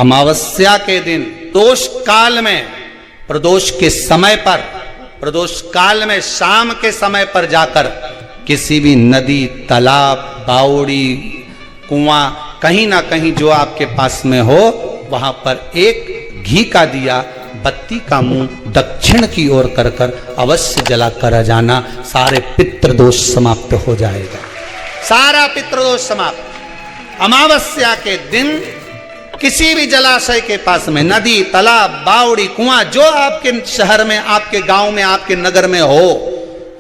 अमावस्या के दिन प्रदोष काल में, प्रदोष के समय पर, प्रदोष काल में शाम के समय पर जाकर किसी भी नदी, तालाब, बावड़ी, कुआं, कहीं ना कहीं जो आपके पास में हो, वहां पर एक घी का दिया, बत्ती का मुंह दक्षिण की ओर कर कर अवश्य जला कर जाना। सारे पितृदोष समाप्त हो जाएगा, सारा पितृदोष समाप्त। अमावस्या के दिन किसी भी जलाशय के पास में, नदी, तालाब, बावड़ी, कुआं, जो आपके शहर में, आपके गांव में, आपके नगर में हो,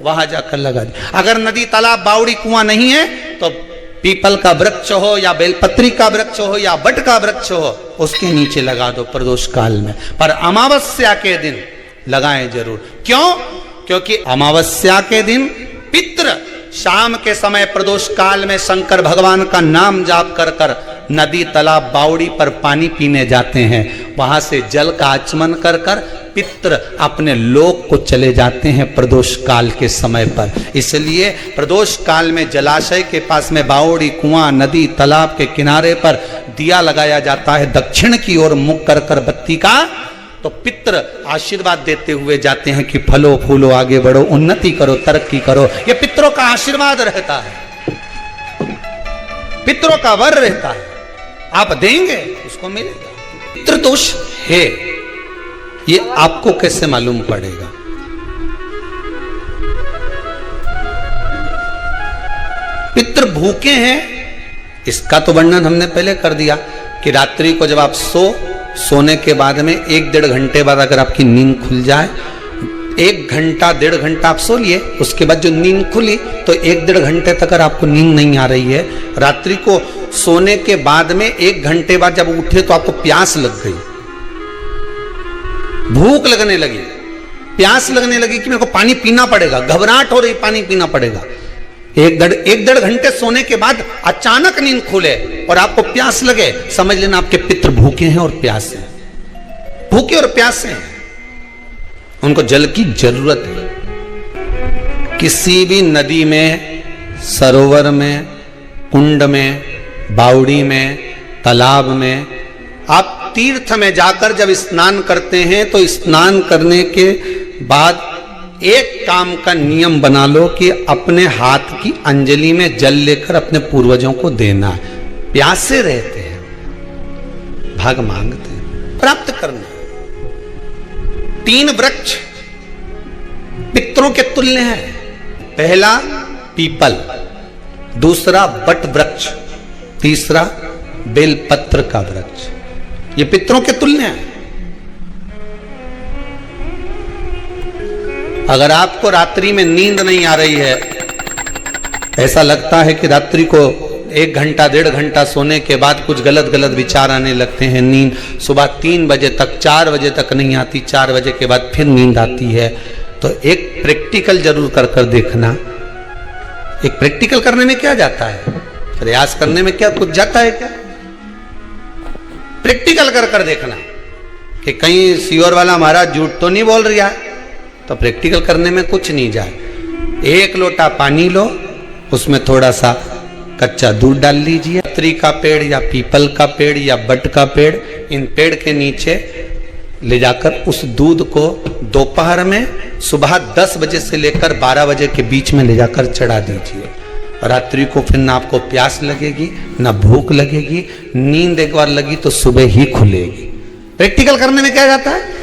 वहां जाकर लगा दे। अगर नदी, तालाब, बावड़ी, कुआं नहीं है तो पीपल का वृक्ष हो या बेलपत्री का वृक्ष हो या बट का वृक्ष हो, उसके नीचे लगा दो प्रदोष काल में। पर अमावस्या के दिन लगाएं जरूर। क्यों? क्योंकि अमावस्या के दिन पितृ शाम के समय प्रदोष काल में शंकर भगवान का नाम जाप कर कर नदी, तालाब, बावड़ी पर पानी पीने जाते हैं। वहां से जल का आचमन कर कर पितृ अपने लोक को चले जाते हैं प्रदोष काल के समय पर। इसलिए प्रदोष काल में जलाशय के पास में, बावड़ी, कुआं, नदी, तालाब के किनारे पर दिया लगाया जाता है दक्षिण की ओर मुख कर कर बत्ती का। तो पितृ आशीर्वाद देते हुए जाते हैं कि फलो फूलो, आगे बढ़ो, उन्नति करो, तरक्की करो। ये पितरों का आशीर्वाद रहता है, पितरों का वर रहता है। आप देंगे उसको मिलेगा। पितृदोष है, ये आपको कैसे मालूम पड़ेगा? पितृ भूखे हैं, इसका तो वर्णन हमने पहले कर दिया कि रात्रि को जब आप सोने के बाद में 1-1.5 घंटे बाद अगर आपकी नींद खुल जाए, 1 घंटा 1.5 घंटा आप सो लिए, उसके बाद जो नींद खुली तो 1-1.5 घंटे तक अगर आपको नींद नहीं आ रही है, रात्रि को सोने के बाद में 1 घंटे बाद जब उठे तो आपको प्यास लग गई, भूख लगने लगी, प्यास लगने लगी कि मेरे को पानी पीना पड़ेगा, घबराहट हो रही, पानी पीना पड़ेगा। 1-1.5 घंटे सोने के बाद अचानक नींद खुले और आपको प्यास लगे, समझ लेना आपके पितृ भूखे हैं और प्यासे हैं, भूखे और प्यासे हैं, उनको जल की जरूरत है। किसी भी नदी में, सरोवर में, कुंड में, बावड़ी में, तालाब में, आप तीर्थ में जाकर जब स्नान करते हैं तो स्नान करने के बाद एक काम का नियम बना लो कि अपने हाथ की अंजलि में जल लेकर अपने पूर्वजों को देना है। प्यासे रहते हैं, भाग मांगते हैं, प्राप्त करना। 3 वृक्ष पितरों के तुल्य हैं। पहला पीपल, दूसरा बट वृक्ष, तीसरा बेलपत्र का वृक्ष। ये पितरों के तुल्य हैं। अगर आपको रात्रि में नींद नहीं आ रही है, ऐसा लगता है कि रात्रि को 1 घंटा 1.5 घंटा सोने के बाद कुछ गलत गलत विचार आने लगते हैं, नींद सुबह 3 बजे तक, 4 बजे तक नहीं आती, 4 बजे के बाद फिर नींद आती है, तो एक प्रैक्टिकल जरूर कर कर देखना। एक प्रैक्टिकल करने में क्या जाता है? प्रयास करने में क्या कुछ जाता है क्या? प्रैक्टिकल कर कर देखना कि कहीं सीओर वाला महाराज झूठ तो नहीं बोल रहा है। तो प्रैक्टिकल करने में कुछ नहीं जाए। 1 लोटा पानी लो, उसमें थोड़ा सा कच्चा दूध डाल लीजिए। पत्री का पेड़ या पीपल का पेड़ या बट का पेड़, इन पेड़ के नीचे ले जाकर उस दूध को दोपहर में सुबह 10 बजे से लेकर 12 बजे के बीच में ले जाकर चढ़ा दीजिए। रात्रि को फिर ना आपको प्यास लगेगी, ना भूख लगेगी, नींद एक बार लगी तो सुबह ही खुलेगी। प्रैक्टिकल करने में क्या जाता है?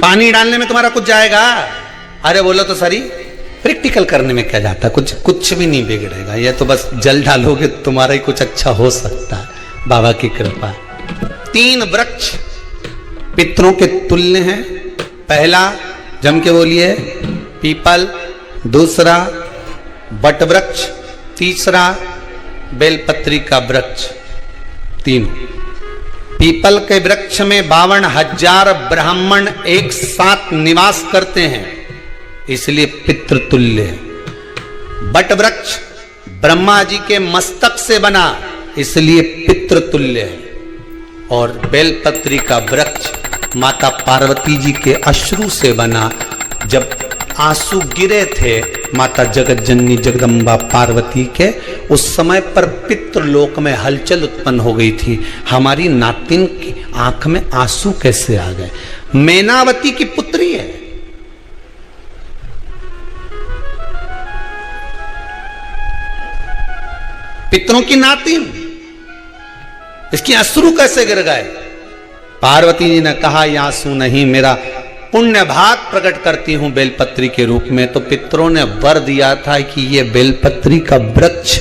पानी डालने में तुम्हारा कुछ जाएगा? अरे बोलो तो सरी, प्रैक्टिकल करने में क्या जाता है? कुछ भी नहीं बिगड़ेगा। ये तो बस जल डालोगे तुम्हारा ही कुछ अच्छा हो सकता है, बाबा की कृपा। 3 वृक्ष पितरों के तुल्य हैं। पहला जम के बोलिए पीपल, दूसरा बट वृक्ष, तीसरा बेलपत्री का वृक्ष। 3 पीपल के वृक्ष में 52,000 ब्राह्मण एक साथ निवास करते हैं, इसलिए पितृतुल्य है। बट वृक्ष ब्रह्मा जी के मस्तक से बना, इसलिए पितृतुल्य है। और बेलपत्री का वृक्ष माता पार्वती जी के अश्रु से बना। जब आंसू गिरे थे माता जगत जननी जगदम्बा पार्वती के, उस समय पर पितृ पितृलोक में हलचल उत्पन्न हो गई थी। हमारी नातिन की आंख में आंसू कैसे आ गए? मैनावती की पुत्री है, पितरों की नातिन, इसकी अश्रु कैसे गिर गए? पार्वती जी ने कहा ये आंसू नहीं, मेरा पुण्य भाग प्रकट करती हूं बेलपत्री के रूप में। तो पितरों ने वर दिया था कि ये बेलपत्री का वृक्ष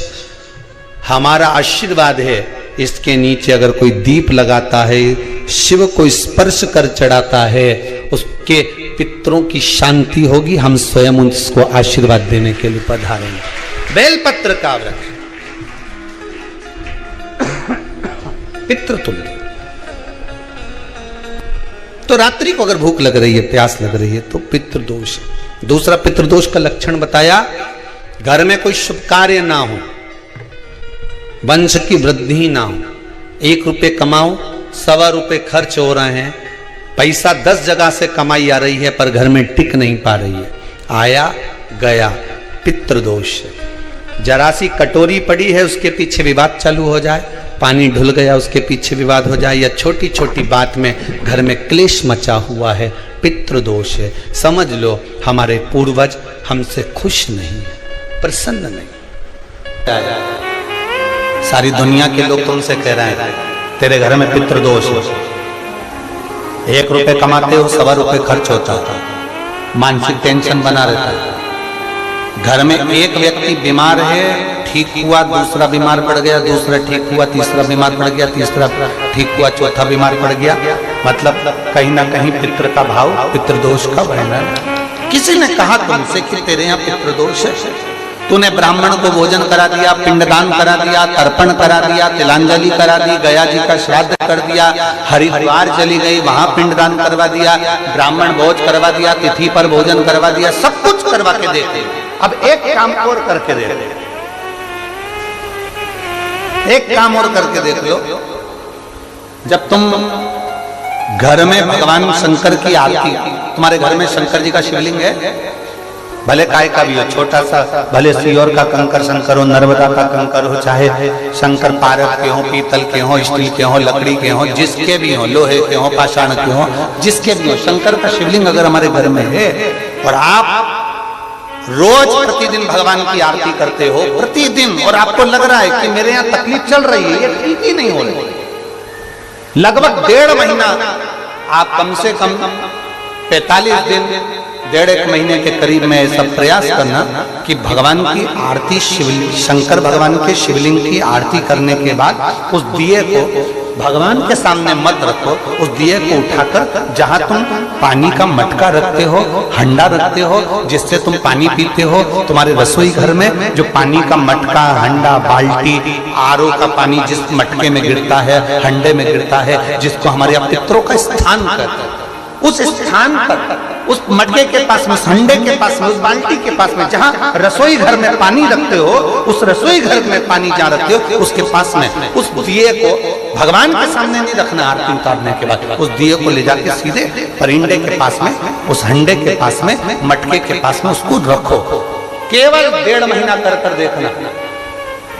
हमारा आशीर्वाद है, इसके नीचे अगर कोई दीप लगाता है, शिव को स्पर्श कर चढ़ाता है, उसके पितरों की शांति होगी, हम स्वयं उसको आशीर्वाद देने के लिए पधारेंगे। बेलपत्र का वृक्ष पितृतुल्य। तो रात्रि को अगर भूख लग रही है, प्यास लग रही है, तो पितृदोष है। दूसरा पितृदोष का लक्षण बताया, घर में कोई शुभ कार्य ना हो, वंश की वृद्धि ना हो, 1 रुपये कमाओ, 1.25 रुपये खर्च हो रहे हैं, पैसा 10 जगह से कमाई आ रही है पर घर में टिक नहीं पा रही है, आया गया, पितृदोष है। जरा सी कटोरी पड़ी है, उसके पीछे विवाद चालू हो जाए, पानी ढुल गया, उसके पीछे विवाद हो जाए, या छोटी छोटी बात में घर में क्लेश मचा हुआ है, पितृदोष है। समझ लो हमारे पूर्वज हमसे खुश नहीं है, प्रसन्न नहीं। सारी दुनिया के लोग तुमसे कह रहे हैं तेरे घर में पितृदोष है, 1 रुपये कमाते हो, 1.25 रुपये खर्च होता है, मानसिक टेंशन बना रहता है। घर में एक व्यक्ति बीमार है, ठीक हुआ, दूसरा बीमार पड़ गया, दूसरा ठीक हुआ, तीसरा बीमार पड़ गया, तीसरा ठीक हुआ, चौथा बीमार पड़ गया। मतलब कहीं ना कहीं पितृ का भाव, पितृदोष का वर्णन। किसी ने कहा तुमसे कि तेरे यहाँ पितृदोष है, तूने ब्राह्मण को भोजन करा दिया, पिंडदान करा दिया, तर्पण करा दिया, तिलांजलि करा दी, गया जी का श्राद्ध कर दिया, हरिद्वार चली गई, वहां पिंडदान करवा दिया, ब्राह्मण भोज करवा दिया, तिथि पर भोजन करवा दिया, सब कुछ करवा के देते। अब एक काम और करके देख, एक काम और करके देख लो। जब तुम घर में भगवान शंकर की आरती, तुम्हारे घर में शंकर जी का शिवलिंग है, भले काय का भी हो, छोटा सा, भले सियोर का कंकर शंकर हो, नर्मदा का कंकर हो, चाहे शंकर पारद के हो, पीतल के हो, स्टील के हो, लकड़ी के हो, जिसके भी हो, लोहे के हो, पाषाण के हो, जिसके भी हो, शंकर का शिवलिंग अगर हमारे घर में है और आप रोज प्रतिदिन भगवान की आरती करते हो, प्रतिदिन, और आपको लग रहा है कि मेरे यहाँ तकलीफ चल रही है, ये ठीक ही नहीं हो रही, लगभग 1.5 महीना आप कम से कम 45 दिन, 1.5 महीने के करीब में ऐसा प्रयास करना कि भगवान की आरती, शिवलिंग, शंकर भगवान के शिवलिंग की आरती करने के बाद उस दिए को भगवान के सामने मत रखो, उस दिए को उठाकर जहां तुम पानी का मटका रखते हो, हंडा रखते हो, जिससे तुम पानी पीते हो, तुम्हारे रसोई घर में जो पानी का मटका, हंडा, बाल्टी, आरओ का पानी जिस मटके में गिरता है, हंडे में गिरता है, जिसको हमारे पितरों का स्थान कहते हैं, उस स्थान पर, उस मटके के पास में, हंडे के पास में, उस बाल्टी के पास में, जहां रसोई घर में पानी रखते हो, उस रसोई घर में पानी जहां रखते हो, उसके पास में उस दिए को भगवान के सामने नहीं रखना। आरती उतारने के बाद उस दिए को ले जाके सीधे परिंडे के पास में, उस हंडे के पास में, मटके के पास में उसको रखो। केवल 1.5 महीना कर देखना।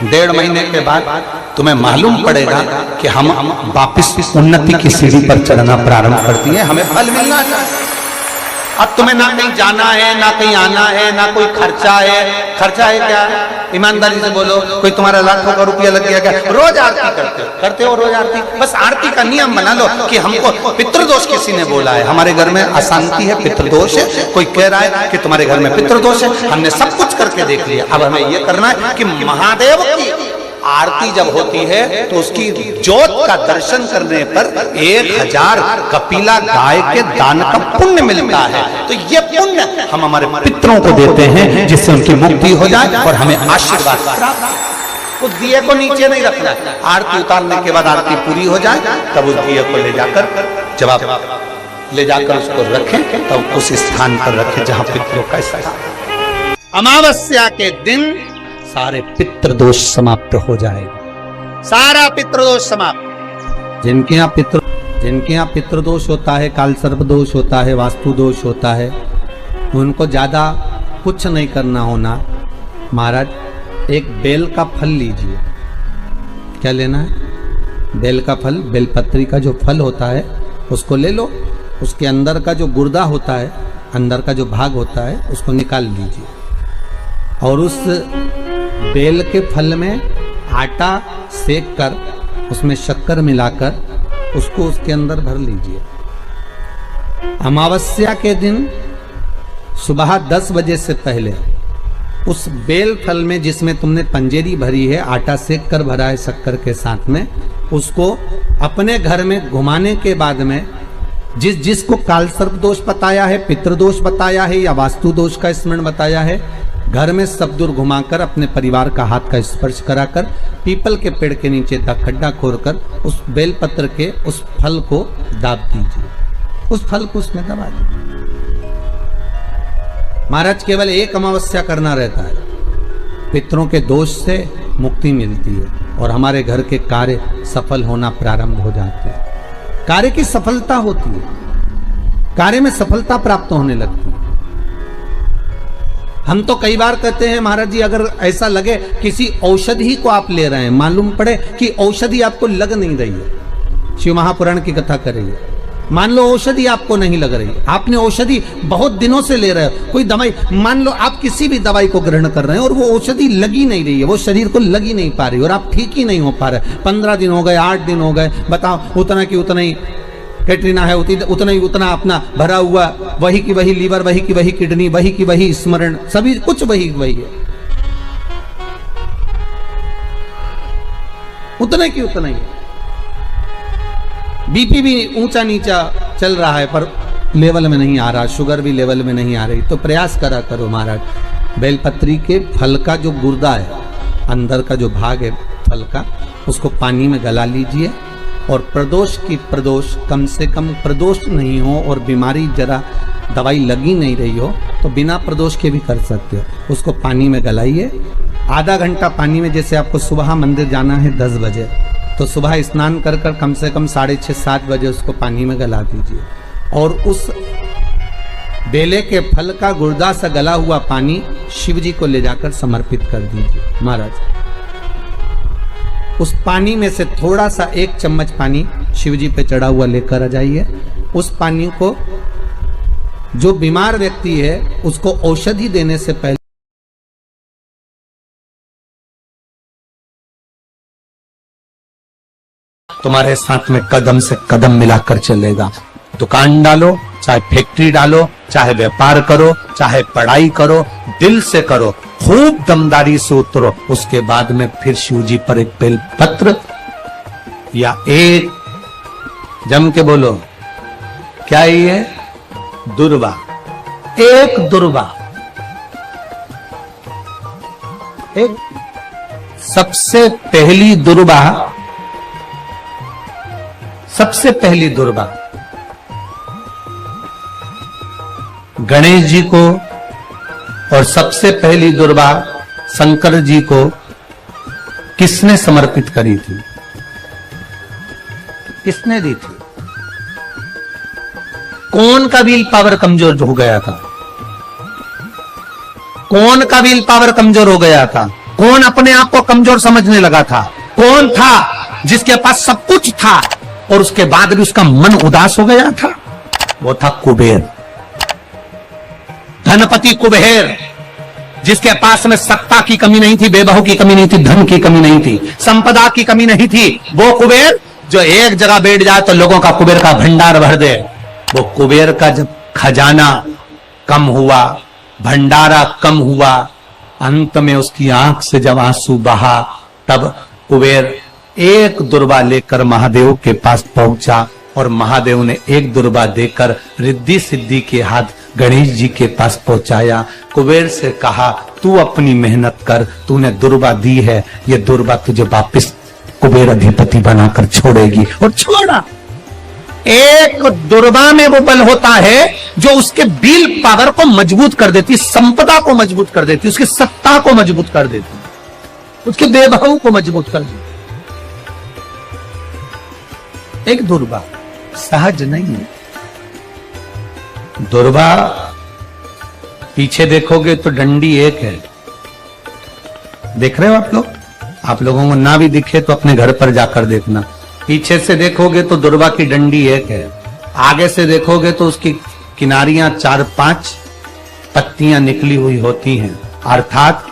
1.5 महीने के बाद तुम्हें मालूम पड़ेगा कि हम वापिस उन्नति की सीढ़ी पर चढ़ना प्रारंभ करती है, हमें फल मिलना चाहिए। अब तुम्हें ना कहीं जाना है, ना कहीं आना है, ना कोई खर्चा है। खर्चा है क्या? ईमानदारी से बोलो, कोई तुम्हारा लाखों का रुपया लग गया क्या? रोज आरती करते हो रोज आरती। बस आरती का नियम बना लो कि हमको पितृदोष किसी ने बोला है, हमारे घर में अशांति है, पितृदोष है, कोई कह रहा है कि तुम्हारे घर में पितृदोष है, हमने सब कुछ करके देख लिया। अब हमें ये करना है कि महादेव की आरती जब होती है तो उसकी ज्योत का दर्शन करने पर 1000 कपिला गाय के दान का पुण्य मिलता है। तो ये पुण्य हम हमारे पितरों को देते हैं, जिससे उनकी मुक्ति हो जाए और हमें आशीर्वाद प्राप्त। उस दिए को नीचे नहीं रखना, आरती उतारने के बाद आरती पूरी हो जाए तब उस दिए को ले जाकर, जब आप ले जाकर उसको रखें तब उस स्थान पर रखें जहां पितरों का स्थान। अमावस्या के दिन सारे पितृदोष समाप्त हो जाएगा, सारा पितृदोष समाप्त। जिनके यहाँ पितृदोष होता है, काल सर्प दोष होता है, वास्तु दोष होता है, उनको ज्यादा कुछ नहीं करना होना। महाराज एक बेल का फल लीजिए, क्या लेना है? बेल का फल, बेलपत्री का जो फल होता है उसको ले लो, उसके अंदर का जो गुर्दा होता है, अंदर का जो भाग होता है उसको निकाल लीजिए और उस बेल के फल में आटा सेक कर उसमें शक्कर मिलाकर उसको उसके अंदर भर लीजिए। अमावस्या के दिन सुबह 10 बजे से पहले उस बेल फल में जिसमें तुमने पंजेरी भरी है, आटा सेक कर भरा है शक्कर के साथ में, उसको अपने घर में घुमाने के बाद में जिसको काल सर्प दोष बताया है, पितृदोष बताया है या वास्तु दोष का स्मरण बताया है, घर में सब दूर घुमाकर अपने परिवार का हाथ का स्पर्श कराकर पीपल के पेड़ के नीचे तक खड्डा खोदकर उस बेलपत्र के उस फल को दाब दीजिए, उस फल को उसमें दबा दीजिए। महाराज केवल एक अमावस्या करना रहता है, पितरों के दोष से मुक्ति मिलती है और हमारे घर के कार्य सफल होना प्रारंभ हो जाते हैं। कार्य की सफलता होती है, कार्य में सफलता प्राप्त होने लगती है। हम तो कई बार कहते हैं महाराज जी, अगर ऐसा लगे किसी औषधि को आप ले रहे हैं, मालूम पड़े कि औषधि आपको लग नहीं रही है, शिव महापुराण की कथा कर रही है, मान लो औषधि आपको नहीं लग रही, आपने औषधि बहुत दिनों से ले रहे हो, कोई दवाई, मान लो आप किसी भी दवाई को ग्रहण कर रहे हैं और वो औषधि लगी नहीं रही है, वो शरीर को लगी नहीं पा रही और आप ठीक ही नहीं हो पा रहे, 15 दिन हो गए, 8 दिन हो गए, बताओ उतना की उतना ही कैटरीना है, उतना ही उतना अपना भरा हुआ, वही की वही लीवर, वही की वही किडनी, वही की वही स्मरण, सभी कुछ वही वही है, उतने की उतना ही। बीपी भी ऊंचा नीचा चल रहा है पर लेवल में नहीं आ रहा, शुगर भी लेवल में नहीं आ रही, तो प्रयास करा करो महाराज, बेलपत्री के फल का जो गुर्दा है, अंदर का जो भाग है फल का, उसको पानी में गला लीजिए और प्रदोष की प्रदोष, कम से कम प्रदोष नहीं हो और बीमारी जरा दवाई लगी नहीं रही हो तो बिना प्रदोष के भी कर सकते हो, उसको पानी में गलाइए, आधा घंटा पानी में, जैसे आपको सुबह मंदिर जाना है 10 बजे, तो सुबह स्नान कर कर कम से कम 6:30-7 बजे उसको पानी में गला दीजिए और उस बेले के फल का गुर्दा सा गला हुआ पानी शिव जी को ले जाकर समर्पित कर दीजिए। महाराज उस पानी में से थोड़ा सा 1 चम्मच पानी शिव जी पे चढ़ा हुआ लेकर आ जाइए, उस पानी को जो बीमार व्यक्ति है उसको औषधि देने से पहले तुम्हारे साथ में कदम से कदम मिलाकर चलेगा। दुकान डालो, चाहे फैक्ट्री डालो, चाहे व्यापार करो, चाहे पढ़ाई करो, दिल से करो, खूब दमदारी से उतरो, उसके बाद में फिर शिव जी पर एक बेलपत्र या एक, जम के बोलो क्या ये, दुर्वा, एक दुर्वा, एक सबसे पहली दुर्वा, सबसे पहली दुर्वा गणेश जी को और सबसे पहली दुर्वा शंकर जी को किसने समर्पित करी थी? किसने दी थी? कौन का विल पावर कमजोर हो गया था? कौन का विल पावर कमजोर हो गया था? कौन अपने आप को कमजोर समझने लगा था? कौन था जिसके पास सब कुछ था और उसके बाद भी उसका मन उदास हो गया था? वो था कुबेर, धनपति कुबेर, जिसके पास में सत्ता की कमी नहीं थी, बेबहू की कमी नहीं थी, धन की कमी नहीं थी, संपदा की कमी नहीं थी। वो कुबेर जो एक जगह बैठ जाए तो लोगों का कुबेर का भंडार भर दे। वो कुबेर का जब खजाना कम हुआ, भंडारा कम हुआ, अंत में उसकी आंख से जब आंसू बहा, तब कुबेर एक दुर्वा लेकर महादेव के पास पहुंचा और महादेव ने एक दुर्वा देकर रिद्धि सिद्धि के हाथ गणेश जी के पास पहुंचाया। कुबेर से कहा, तू अपनी मेहनत कर, तूने दुर्वा दी है, ये दुर्वा तुझे वापिस कुबेर अधिपति बनाकर छोड़ेगी। और छोड़ा। एक दुर्वा में वो बल होता है जो उसके विल पावर को मजबूत कर देती, संपदा को मजबूत कर देती, उसकी सत्ता को मजबूत कर देती, उसके बेबहू को मजबूत कर देती। एक दुर्वा सहज नहीं है। दुर्वा पीछे देखोगे तो डंडी एक है, देख रहे हो आप लोग? आप लोगों को ना भी दिखे तो अपने घर पर जाकर देखना। पीछे से देखोगे तो दुर्वा की डंडी एक है, आगे से देखोगे तो उसकी किनारियां 4-5 पत्तियां निकली हुई होती हैं। अर्थात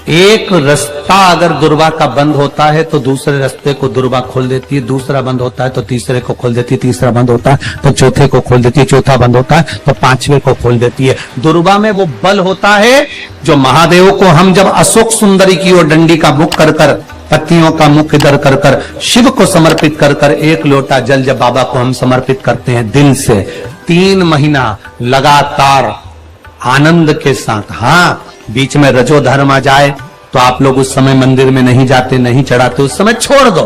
एक रास्ता अगर दुर्वा का बंद होता है तो दूसरे रास्ते को दुर्वा खोल देती है, दूसरा बंद होता है तो तीसरे को खोल देती है, तीसरा बंद होता है तो चौथे को खोल देती है, चौथा बंद होता है तो पांचवे को खोल देती है। दुर्वा में वो बल होता है जो महादेव को हम जब अशोक सुंदरी की ओर डंडी का मुख कर कर, पत्तियों का मुख इधर कर कर शिव को समर्पित कर कर, एक लोटा जल जब बाबा को हम समर्पित करते हैं दिल से, 3 महीना लगातार आनंद के साथ, हाँ बीच में रजो धर्म आ जाए तो आप लोग उस समय मंदिर में नहीं जाते, नहीं चढ़ाते, उस समय छोड़ दो,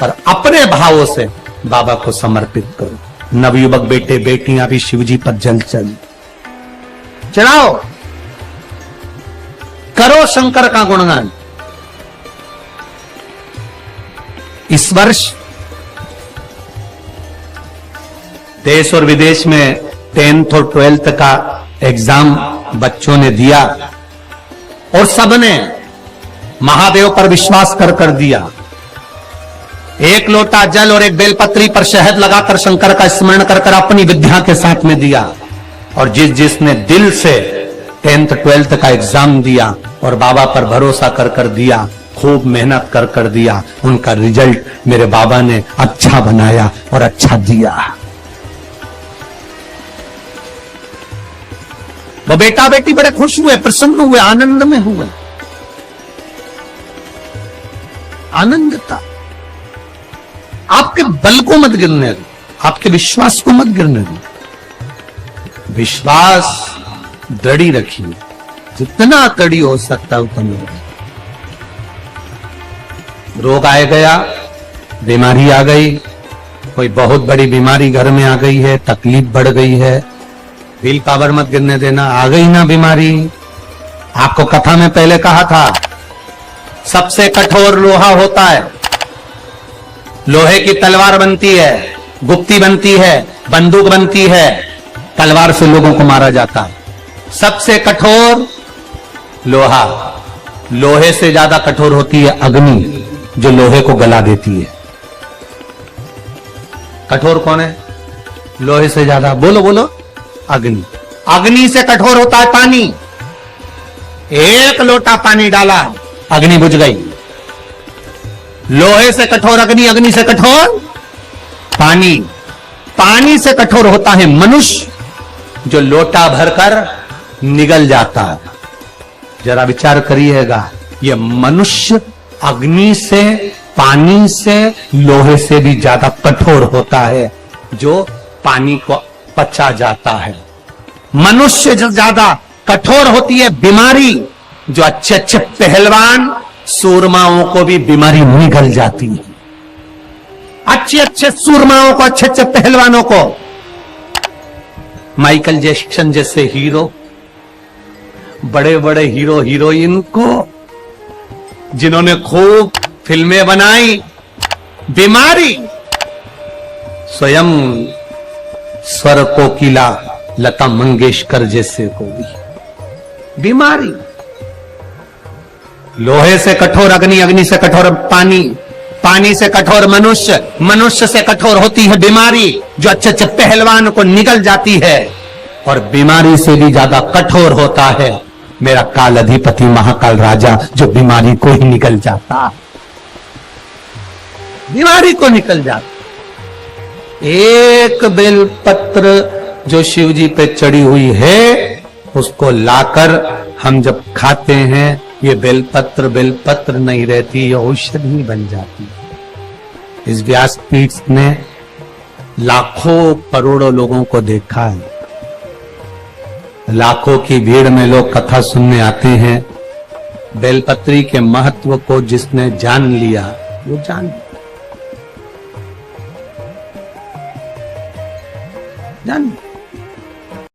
पर अपने भावों से बाबा को समर्पित करो। नवयुवक बेटे बेटियां भी शिवजी पर जल चढ़ाओ, करो शंकर का गुणगान। इस वर्ष देश और विदेश में 10th और 12th का एग्जाम बच्चों ने दिया और सबने महादेव पर विश्वास कर कर दिया। 1 लोटा जल और 1 बेलपत्री पर शहद लगाकर शंकर का स्मरण कर कर अपनी विद्या के साथ में दिया। और जिसने दिल से 10th 12th का एग्जाम दिया और बाबा पर भरोसा कर कर दिया, खूब मेहनत कर कर दिया, उनका रिजल्ट मेरे बाबा ने अच्छा बनाया और अच्छा दिया। वो बेटा बेटी बड़े खुश हुए, प्रसन्न हुए, आनंद में हुए। आनंद था। आपके बल को मत गिरने दो, आपके विश्वास को मत गिरने दो। विश्वास दृढ़ी रखिए, जितना दृढ़ी हो सकता है उतना। रोग आ गया, बीमारी आ गई, कोई बहुत बड़ी बीमारी घर में आ गई है, तकलीफ बढ़ गई है, विल पावर मत गिरने देना। आ गई ना बीमारी, आपको कथा में पहले कहा था सबसे कठोर लोहा होता है, लोहे की तलवार बनती है, गुप्ती बनती है, बंदूक बनती है, तलवार से लोगों को मारा जाता है। सबसे कठोर लोहा, लोहे से ज्यादा कठोर होती है अग्नि, जो लोहे को गला देती है। कठोर कौन है? लोहे से ज्यादा, बोलो बोलो, अग्नि। अग्नि से कठोर होता है पानी। 1 लोटा पानी डाला, अग्नि बुझ गई। लोहे से कठोर अग्नि, अग्नि से कठोर पानी, पानी से कठोर होता है मनुष्य, जो लोटा भरकर निगल जाता है। जरा विचार करिएगा, ये मनुष्य अग्नि से, पानी से, लोहे से भी ज्यादा कठोर होता है, जो पानी को पचा जाता है। मनुष्य जो ज्यादा कठोर होती है बीमारी, जो अच्छे अच्छे पहलवान सूरमाओं को भी बीमारी निगल जाती है। अच्छे अच्छे सूरमाओं को, अच्छे अच्छे पहलवानों को, माइकल जैक्सन जैसे हीरो, बड़े बड़े हीरो हीरोइन को, जिन्होंने खूब फिल्में बनाई, बीमारी स्वयं स्वर कोकिला लता मंगेशकर जैसे को भी बीमारी। लोहे से कठोर अग्नि, अग्नि से कठोर पानी, पानी से कठोर मनुष्य, मनुष्य से कठोर होती है बीमारी, जो अच्छे अच्छे पहलवान को निगल जाती है। और बीमारी से भी ज्यादा कठोर होता है मेरा काल अधिपति महाकाल राजा, जो बीमारी को ही निकल जाता, बीमारी को निकल जाता। एक बेलपत्र जो शिव जी पे चढ़ी हुई है, उसको लाकर हम जब खाते हैं, ये बेलपत्र नहीं रहती, ये औषधि बन जाती है। इस व्यासपीठ ने लाखों करोड़ों लोगों को देखा है, लाखों की भीड़ में लोग कथा सुनने आते हैं। बेलपत्री के महत्व को जिसने जान लिया, वो जान